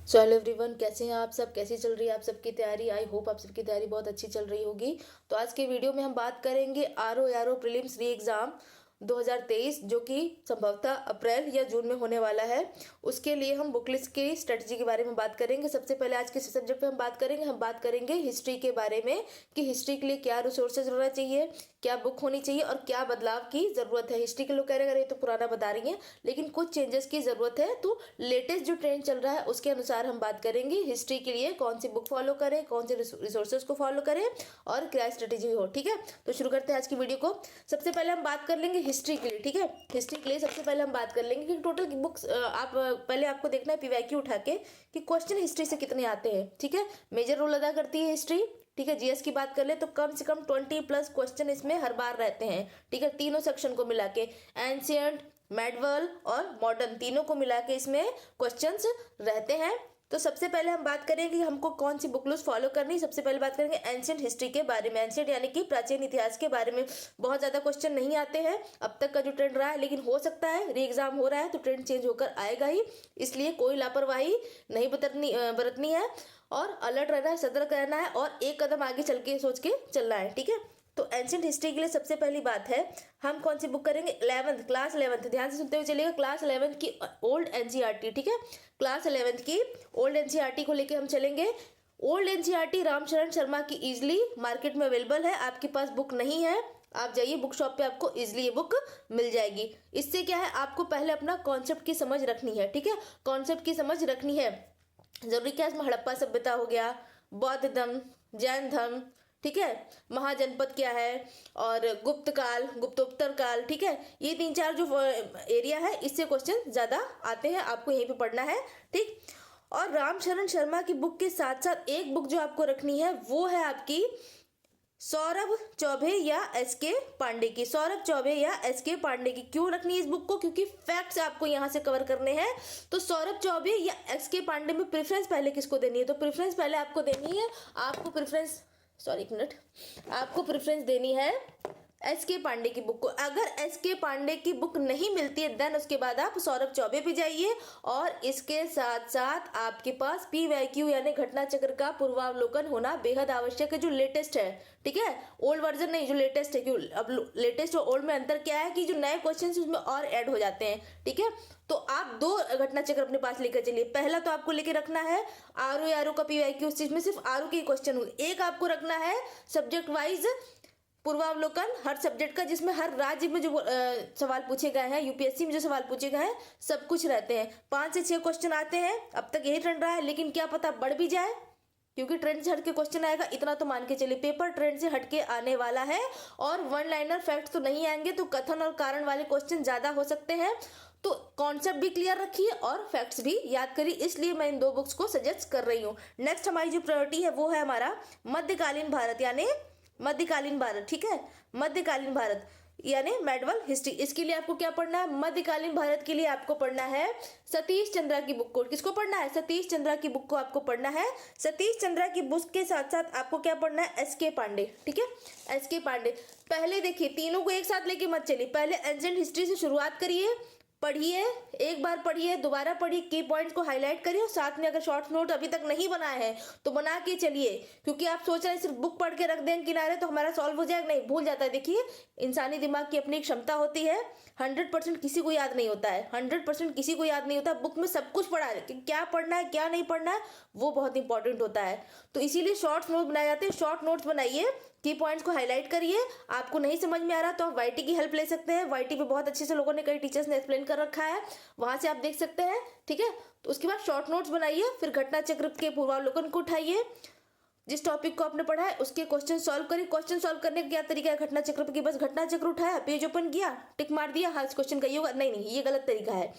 So hello everyone, कैसे हैं आप सब? कैसी चल रही है आप सबकी तैयारी? आई होप आप सबकी तैयारी बहुत अच्छी चल रही होगी। तो आज के वीडियो में हम बात करेंगे R O prelims re exam 2023, जो कि संभवतः अप्रैल या जून में होने वाला है। उसके लिए हम बुक लिस्ट की स्ट्रेटजी के बारे में बात करेंगे। सबसे पहले आज के सब्जेक्ट पे हम बात करेंगे हिस्ट्री के बारे में कि हिस्ट्री के लिए क्या रिसोर्सेज होना चाहिए, क्या बुक होनी चाहिए और क्या बदलाव की ज़रूरत है। हिस्ट्री के लोग कह रहे हैं अरे ये तो पुराना बता रही हैं, लेकिन कुछ चेंजेस की ज़रूरत है। तो लेटेस्ट जो ट्रेंड चल रहा है उसके अनुसार हम बात करेंगे हिस्ट्री के लिए कौन सी बुक फॉलो करें, कौन से रिसोर्सेज को फॉलो करें और क्या स्ट्रेटेजी हो। ठीक है, तो शुरू करते हैं आज की वीडियो को। सबसे पहले हम बात कर लेंगे हिस्ट्री के लिए। ठीक है, हिस्ट्री के लिए सबसे पहले हम बात कर लेंगे कि टोटल बुक्स आप पहले आपको देखना है पीवाईक्यू उठा के कि क्वेश्चन हिस्ट्री से कितने आते हैं। ठीक है, मेजर रोल अदा करती है हिस्ट्री। ठीक है, जीएस की बात कर ले तो कम से कम 20+ क्वेश्चन इसमें हर बार रहते हैं। ठीक है, तीनों सेक्शन को मिला के एंशियंट, मेडवल और मॉडर्न तीनों को मिला के इसमें क्वेश्चंस रहते हैं। तो सबसे पहले हम बात करेंगे कि हमको कौन सी बुक लिस्ट फॉलो करनी है। सबसे पहले बात करेंगे एंशियंट हिस्ट्री के बारे में। एंशियंट यानी कि प्राचीन इतिहास के बारे में बहुत ज़्यादा क्वेश्चन नहीं आते हैं अब तक का जो ट्रेंड रहा है, लेकिन हो सकता है री एग्जाम हो रहा है तो ट्रेंड चेंज होकर आएगा ही। इसलिए कोई लापरवाही नहीं बरतनी है और अलर्ट रहना है, सतर्क रहना है और एक कदम आगे चल के सोच के चलना है। ठीक है, तो एंशियंट हिस्ट्री के लिए सबसे पहली बात है हम कौन सी बुक करेंगे। 11th क्लास 11th, ध्यान से सुनते हुए चलिएगा। क्लास 11th की ओल्ड एनसीईआरटी। ठीक है, क्लास 11th की ओल्ड एनसीईआरटी को लेके हम चलेंगे। ओल्ड एनसीईआरटी रामचरण शर्मा की इजिली मार्केट में अवेलेबल है। आपके पास बुक नहीं है, आप जाइए बुक शॉप पे, आपको इजिली ये बुक मिल जाएगी। इससे क्या है, आपको पहले अपना कॉन्सेप्ट की समझ रखनी है। ठीक है, कॉन्सेप्ट की समझ रखनी है। जरूरी क्या है इसमें, हड़प्पा सभ्यता हो गया, बौद्ध धर्म, जैन धर्म, ठीक है, महाजनपद क्या है और गुप्त काल, गुप्तोत्तर काल। ठीक है, ये 3-4 जो एरिया है इससे क्वेश्चन ज्यादा आते हैं, आपको यहीं पे पढ़ना है। ठीक, और रामचरण शर्मा की बुक के साथ साथ एक बुक जो आपको रखनी है वो है आपकी सौरभ चौबे या एस.के. पांडे की। सौरभ चौबे या एस.के. पांडे की क्यों रखनी है इस बुक को, क्योंकि फैक्ट्स आपको यहाँ से कवर करने हैं। तो सौरभ चौबे या एस.के. पांडे में प्रेफरेंस पहले किसको देनी है, तो प्रेफरेंस पहले आपको देनी है, आपको प्रेफरेंस एक मिनट, आपको प्रेफरेंस देनी है एस.के. पांडे की बुक को। अगर एस.के. पांडे की बुक नहीं मिलती है देन उसके बाद आप सौरभ चौबे पे जाइए। और इसके साथ साथ आपके पास पीवाईक्यू यानी घटना चक्र का पूर्वावलोकन होना बेहद आवश्यक है, जो लेटेस्ट है। ठीक है, ओल्ड वर्जन नहीं, जो लेटेस्ट है। क्यों, अब लेटेस्ट और ओल्ड में अंतर क्या है कि जो नए क्वेश्चन उसमें और ऐड हो जाते हैं। ठीक है, तो आप 2 घटना चक्र अपने पास लेकर चलिए। पहला तो आपको लेके रखना है आर ओ का पीवाईक्यू, जिसमें सिर्फ आर के क्वेश्चन होंगे। एक आपको रखना है सब्जेक्ट वाइज पूर्वावलोकन हर सब्जेक्ट का, जिसमें हर राज्य में जो सवाल पूछे गए हैं, यूपीएससी में जो सवाल पूछे गए हैं सब कुछ रहते हैं। 5 से 6 क्वेश्चन आते हैं, अब तक यही ट्रेंड रहा है, लेकिन क्या पता बढ़ भी जाए, क्योंकि ट्रेंड से हटके क्वेश्चन आएगा, इतना तो मान के चलिए पेपर ट्रेंड से हटके आने वाला है। और वन लाइनर फैक्ट्स तो नहीं आएंगे, तो कथन और कारण वाले क्वेश्चन ज्यादा हो सकते हैं। तो कॉन्सेप्ट भी क्लियर रखिए और फैक्ट्स भी याद करिए, इसलिए मैं इन 2 बुक्स को सजेस्ट कर रही हूँ। नेक्स्ट हमारी जो प्रायोरिटी है वो है हमारा मध्यकालीन भारत यानी मध्यकालीन भारत। ठीक है, मध्यकालीन भारत यानी मेडवल हिस्ट्री। इसके लिए आपको क्या पढ़ना है, मध्यकालीन भारत के लिए आपको पढ़ना है सतीश चंद्रा की बुक को। किसको पढ़ना है, सतीश चंद्रा की बुक को आपको पढ़ना है। सतीश चंद्रा की बुक के साथ साथ आपको क्या पढ़ना है, एस.के. पांडे। ठीक है, एस.के. पांडे। पहले देखिए तीनों को एक साथ लेके मत चलिए, पहले एंशिएंट हिस्ट्री से शुरुआत करिए, पढ़िए, एक बार पढ़िए, दोबारा पढ़िए, की पॉइंट्स को हाईलाइट करिए और साथ में अगर शॉर्ट नोट अभी तक नहीं बनाए हैं तो बना के चलिए। क्योंकि आप सोच रहे हैं सिर्फ बुक पढ़ के रख दें किनारे तो हमारा सॉल्व हो जाएगा, नहीं, भूल जाता है। देखिए इंसानी दिमाग की अपनी एक क्षमता होती है, 100% किसी को याद नहीं होता है, 100% किसी को याद नहीं होता। बुक में सब कुछ पढ़ा है कि क्या पढ़ना है क्या नहीं पढ़ना है, वो बहुत इंपॉर्टेंट होता है। तो इसीलिए शॉर्ट नोट बनाए जाते हैं। शॉर्ट नोट्स बनाइए, की पॉइंट्स को हाईलाइट करिए। आपको नहीं समझ में आ रहा तो आप वाईटी की हेल्प ले सकते हैं, वाईटी पे बहुत अच्छे से लोगों ने, कई टीचर्स ने एक्सप्लेन कर रखा है, वहां से आप देख सकते हैं। ठीक है, तो उसके बाद शॉर्ट नोट्स बनाइए, फिर घटना चक्र के पूर्वावलोकन को उठाइए, जिस टॉपिक को आपने पढ़ा है उसके क्वेश्चन सॉल्व करिए। क्वेश्चन सॉल्व करने का क्या तरीका है, घटना चक्र की बस घटना चक्र उठाया, पेज ओपन किया, टिक मार दिया, हाँ इस क्वेश्चन का ये होगा, नहीं नहीं ये गलत तरीका है।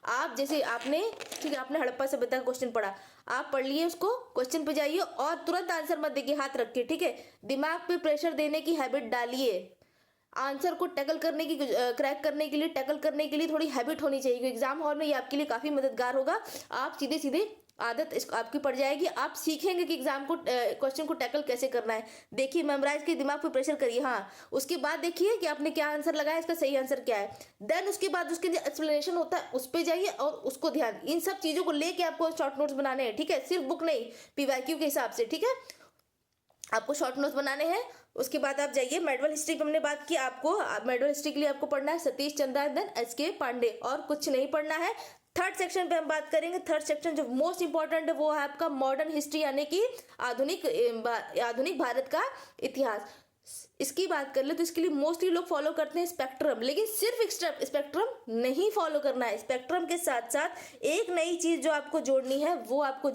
आप जैसे आपने, ठीक है, आपने हड़प्पा सभ्यता का क्वेश्चन पढ़ा, आप पढ़ लिए उसको, क्वेश्चन पे जाइए और तुरंत आंसर मत देखिए, हाथ रख के। ठीक है, दिमाग पे प्रेशर देने की हैबिट डालिए। आंसर को टैकल करने की, क्रैक करने के लिए, टैकल करने के लिए थोड़ी हैबिट होनी चाहिए। एग्जाम हॉल में ये आपके लिए काफी मददगार होगा। आप सीधे सीधे आदत इस आपकी पड़ जाएगी। आप सीखेंगे कि एग्जाम को क्वेश्चन को टैकल कैसे करना है। देखिए, मेमोराइज के दिमाग पे प्रेशर करिए। हाँ, उसके बाद देखिए कि आपने क्या आंसर लगाया, इसका सही आंसर क्या है। देन उसके बाद उसके जो एक्सप्लेनेशन होता है उस पर जाइए और उसको ध्यान, इन सब चीजों को लेके आपको शॉर्ट नोट्स बनाने हैं, ठीक है, सिर्फ बुक नहीं, पीवाईक्यू के हिसाब से, ठीक है, आपको शॉर्ट नोट्स बनाने हैं। उसके बाद आप जाइए मेडिवल हिस्ट्री पे हमने बात की, आपको मेडिवल हिस्ट्री के लिए आपको पढ़ना है सतीश चंद्रा, देन एस.के. पांडे, और कुछ नहीं पढ़ना है। थर्ड सेक्शन पे हम बात करेंगे। थर्ड सेक्शन जो मोस्ट इंपॉर्टेंट है वो है आपका मॉडर्न हिस्ट्री, यानी कि आधुनिक भारत का इतिहास। इसकी बात कर ले तो इसके लिए मोस्टली लोग फॉलो करते हैं स्पेक्ट्रम, लेकिन सिर्फ स्पेक्ट्रम नहीं फॉलो करना है। स्पेक्ट्रम के साथ साथ एक नई चीज जो आपको जोड़नी है वो आपको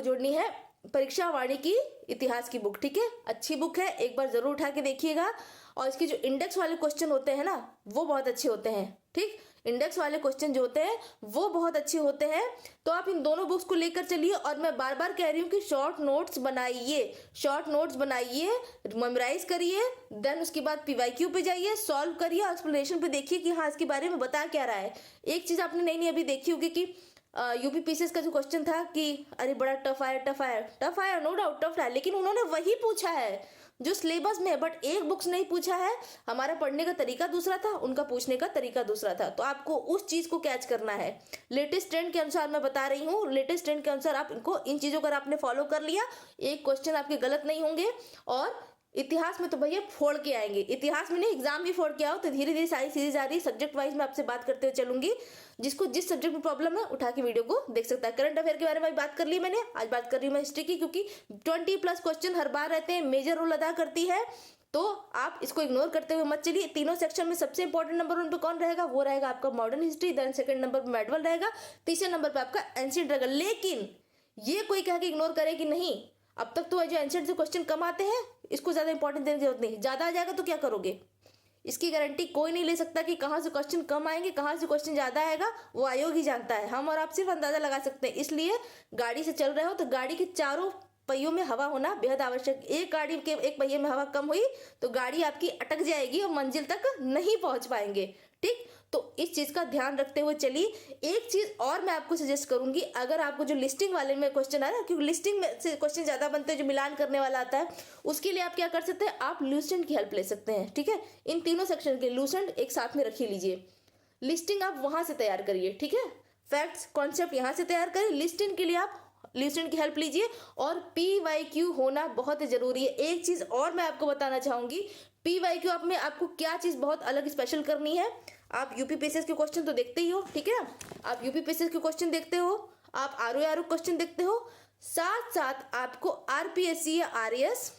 जोड़नी है परीक्षा वाणी की इतिहास की बुक, ठीक है, अच्छी बुक है, एक बार जरूर उठा के देखिएगा। और इसके जो इंडेक्स वाले क्वेश्चन होते हैं ना वो बहुत अच्छे होते हैं, ठीक, इंडेक्स वाले क्वेश्चन जो होते हैं वो बहुत अच्छे होते हैं। तो आप इन दोनों बुक्स को लेकर चलिए, और मैं बार बार कह रही हूँ कि शॉर्ट नोट्स बनाइए, मेमोराइज करिए, देन उसके बाद पीवाईक्यू पे जाइए, सॉल्व करिए, एक्सप्लेनेशन पे देखिए कि हाँ इसके बारे में बता क्या रहा है। एक चीज आपने नई अभी देखी होगी कि यूपीपीसीएस का जो क्वेश्चन था कि अरे बड़ा टफ आया, नो डाउट टफ है, लेकिन उन्होंने वही पूछा है जो सिलेबस में है, बट एक बुक्स नहीं पूछा है। हमारा पढ़ने का तरीका दूसरा था, उनका पूछने का तरीका दूसरा था, तो आपको उस चीज को कैच करना है। लेटेस्ट ट्रेंड के अनुसार मैं बता रही हूँ, लेटेस्ट ट्रेंड के अनुसार आप इनको इन चीजों को आपने फॉलो कर लिया, एक क्वेश्चन आपके गलत नहीं होंगे। और इतिहास में तो भैया फोड़ के आएंगे, इतिहास में नहीं, एग्जाम भी फोड़ के आओ। तो धीरे धीरे सारी सीरीज आ रही है, सब्जेक्ट वाइज मैं आपसे बात करते हुए चलूंगी। जिसको जिस सब्जेक्ट में प्रॉब्लम है उठा के वीडियो को देख सकता है। करंट अफेयर के बारे में बात कर ली मैंने, आज बात कर रही हूँ मैं हिस्ट्री की, क्योंकि 20+ क्वेश्चन हर बार रहते हैं, मेजर रोल अदा करती है, तो आप इसको इग्नोर करते हुए मत चलिए। तीनों सेक्शन में सबसे इंपॉर्टेंट नंबर 1 पे कौन रहेगा, वो रहेगा आपका modern history, then second number पे मेडवल रहेगा, तीसरे नंबर पे आपका एंशिएंट रहेगा। लेकिन ये कोई कह के इग्नोर करे कि नहीं अब तक तो जो एंशिएंट से क्वेश्चन कम आते हैं इसको ज्यादा इंपॉर्टेंस देने की जरूरत नहीं, ज्यादा आ जाएगा तो क्या करोगे, इसकी गारंटी कोई नहीं ले सकता कि कहाँ से क्वेश्चन कम आएंगे, कहाँ से क्वेश्चन ज्यादा आएगा, वो आयोग ही जानता है। हम और आप सिर्फ अंदाजा लगा सकते हैं। इसलिए गाड़ी से चल रहे हो तो गाड़ी के चारों पहियों में हवा होना बेहद आवश्यक। एक गाड़ी के एक पहिए में हवा कम हुई तो गाड़ी आपकी अटक जाएगी और मंजिल तक नहीं पहुंच पाएंगे, ठीक। तो इस चीज का ध्यान रखते हुए चलिए। एक चीज और मैं आपको सजेस्ट करूंगी, अगर आपको जो लिस्टिंग वाले में क्वेश्चन आ रहा है, क्योंकि लिस्टिंग में से क्वेश्चन ज्यादा बनते हैं, जो मिलान करने वाला आता है, उसके लिए आप क्या कर सकते हैं, आप लूसेंट की हेल्प ले सकते हैं, ठीक है। इन तीनों सेक्शन के लूसेंट एक साथ में रख ही लीजिए, लिस्टिंग आप वहां से तैयार करिए, ठीक है, फैक्ट्स कॉन्सेप्ट यहाँ से तैयार करें, लिस्टिंग के लिए आप लिस्टिंग की हेल्प लीजिए। और पीवाईक्यू होना बहुत जरूरी है। एक चीज और मैं आपको बताना चाहूंगी, पीवाईक्यू आप में आपको क्या चीज बहुत अलग स्पेशल करनी है। आप यूपीपीसीएस के क्वेश्चन तो देखते ही हो, ठीक है, आप यूपीपीसीएस के क्वेश्चन देखते हो, आप आरओ क्वेश्चन देखते हो, साथ साथ आपको आरपीएससी या आरएएस,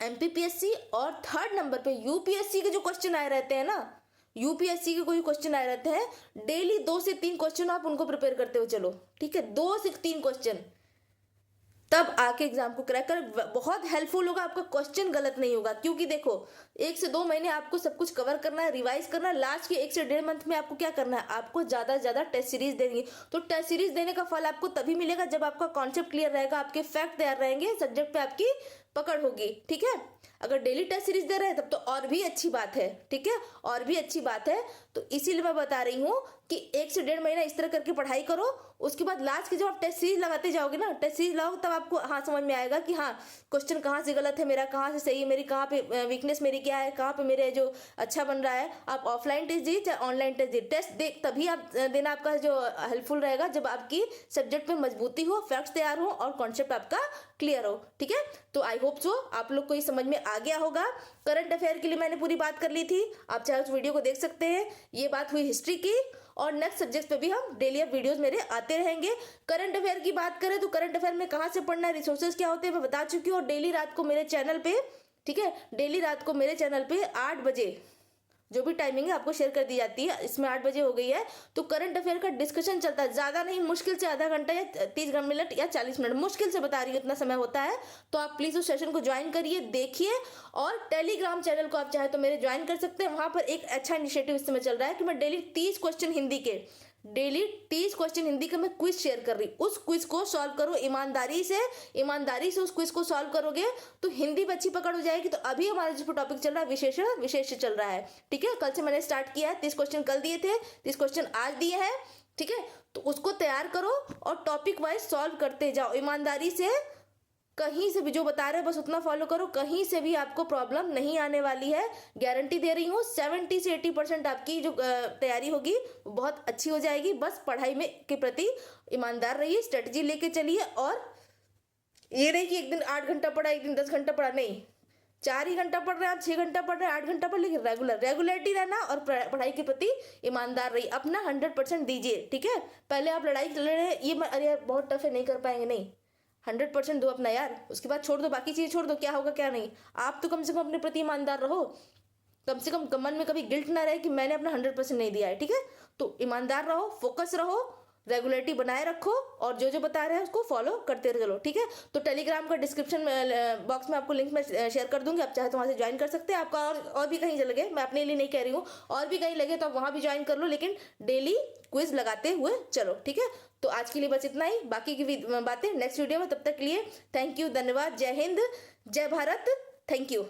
एमपीपीएससी और थर्ड नंबर पे यूपीएससी के जो क्वेश्चन आए रहते हैं ना, यूपीएससी के कोई क्वेश्चन आए रहते हैं, डेली 2 से 3 क्वेश्चन आप उनको प्रिपेयर करते हो चलो, ठीक है, 2 से 3 क्वेश्चन, तब आके एग्जाम को क्रैक कर बहुत हेल्पफुल होगा, आपका क्वेश्चन गलत नहीं होगा। क्योंकि देखो 1 से 2 महीने आपको सब कुछ कवर करना है, रिवाइज करना है, लास्ट के 1 से 1.5 मंथ में आपको क्या करना है, आपको ज्यादा से ज्यादा टेस्ट सीरीज देनी। तो टेस्ट सीरीज देने का फल आपको तभी मिलेगा जब आपका कॉन्सेप्ट क्लियर रहेगा, आपके फैक्ट तैयार रहेंगे, सब्जेक्ट पे आपकी पकड़ होगी, ठीक है। अगर डेली टेस्ट सीरीज दे रहे हैं तब तो और भी अच्छी बात है, ठीक है, और भी अच्छी बात है। तो इसीलिए मैं बता रही हूँ कि 1 से 1.5 महीना इस तरह करके पढ़ाई करो, उसके बाद लास्ट की जब आप टेस्ट सीरीज लगाते जाओगे ना, टेस्ट सीरीज लगाओ तब आपको हाँ समझ में आएगा कि हाँ क्वेश्चन कहाँ से गलत है, मेरा कहाँ से सही है, मेरी कहाँ पे वीकनेस मेरी क्या है, कहाँ पे मेरे जो अच्छा बन रहा है। आप ऑफलाइन टेस्ट दीजिए चाहे ऑनलाइन टेस्ट दीजिए, टेस्ट दे तभी आप देना आपका जो हेल्पफुल रहेगा जब आपकी सब्जेक्ट में मजबूती हो, फैक्ट्स तैयार हो और कॉन्सेप्ट आपका क्लियर हो, ठीक है। तो आई होप सो आप लोग को ये समझ में आ गया होगा। करंट अफेयर के लिए मैंने पूरी बात कर ली थी, आप चाहे उस वीडियो को देख सकते हैं। ये बात हुई हिस्ट्री की, और नेक्स्ट सब्जेक्ट पे भी हम डेली अब वीडियोस मेरे आते रहेंगे। करंट अफेयर की बात करें तो करंट अफेयर में कहाँ से पढ़ना है, रिसोर्सेज क्या होते हैं मैं बता चुकी हूँ। और डेली रात को मेरे चैनल पे, ठीक है, डेली रात को मेरे चैनल पे 8 बजे जो भी टाइमिंग है आपको शेयर कर दी जाती है, इसमें 8 बजे हो गई है। तो करंट अफेयर का डिस्कशन चलता है, ज्यादा नहीं, मुश्किल से आधा घंटा या 30 मिनट या 40 मिनट, मुश्किल से बता रही हूँ, इतना समय होता है। तो आप प्लीज उस सेशन को ज्वाइन करिए, देखिए। और टेलीग्राम चैनल को आप चाहे तो मेरे ज्वाइन कर सकते हैं, वहां पर एक अच्छा इनिशिएटिव इस समय चल रहा है कि मैं डेली 30 क्वेश्चन हिंदी के, डेली 30 क्वेश्चन हिंदी का मैं क्विज शेयर कर रही हूँ। उस क्विज को सॉल्व करो ईमानदारी से उस क्विज को सॉल्व करोगे तो हिंदी में अच्छी पकड़ हो जाएगी। तो अभी हमारा जो टॉपिक चल रहा है विशेष चल रहा है, ठीक है। कल से मैंने स्टार्ट किया है, 30 क्वेश्चन कल दिए थे, 30 क्वेश्चन आज दिए हैं। ठीक है। तो उसको तैयार करो और टॉपिक वाइज सॉल्व करते जाओ ईमानदारी से। कहीं से भी जो बता रहे हैं बस उतना फॉलो करो, कहीं से भी आपको प्रॉब्लम नहीं आने वाली है, गारंटी दे रही हूँ। 70 से 80% आपकी जो तैयारी होगी वो बहुत अच्छी हो जाएगी। बस पढ़ाई में के प्रति ईमानदार रहिए, स्ट्रेटजी लेके चलिए। और ये नहीं कि एक दिन 8 घंटा पढ़ा, एक दिन 10 घंटा पढ़ा, नहीं, 4 ही घंटा पढ़ रहे हैं आप, 6 घंटा पढ़ रहे हैं, 8 घंटा पढ़, लेकिन रेगुलरिटी रहना और पढ़ाई के प्रति ईमानदार रहिए, अपना 100% दीजिए। ठीक है, पहले आप लड़ाई लड़ रहे हैं, ये अरे यार बहुत टफ है नहीं कर पाएंगे, नहीं, 100% दो अपना यार, उसके बाद छोड़ दो, बाकी चीज़ छोड़ दो, क्या होगा क्या नहीं। आप तो कम से कम अपने प्रति ईमानदार रहो, कम से कम मन में कभी गिल्ट ना रहे कि मैंने अपना 100% नहीं दिया है। ठीक है, तो ईमानदार रहो, फोकस रहो, रेगुलरिटी बनाए रखो और जो जो बता रहे हैं उसको फॉलो करते चलो। ठीक है, तो टेलीग्राम का डिस्क्रिप्शन बॉक्स में आपको लिंक में शेयर कर दूंगी, आप चाहे तो वहाँ से ज्वाइन कर सकते हैं। आपका और भी कहीं लगे, मैं अपने लिए नहीं कह रही हूँ, और भी कहीं लगे तो आप वहाँ भी ज्वाइन कर लो, लेकिन डेली क्विज लगाते हुए चलो। ठीक है, तो आज के लिए बस इतना ही, बाकी की बातें नेक्स्ट वीडियो में। तब तक के लिए थैंक यू, धन्यवाद, जय हिंद, जय भारत, थैंक यू।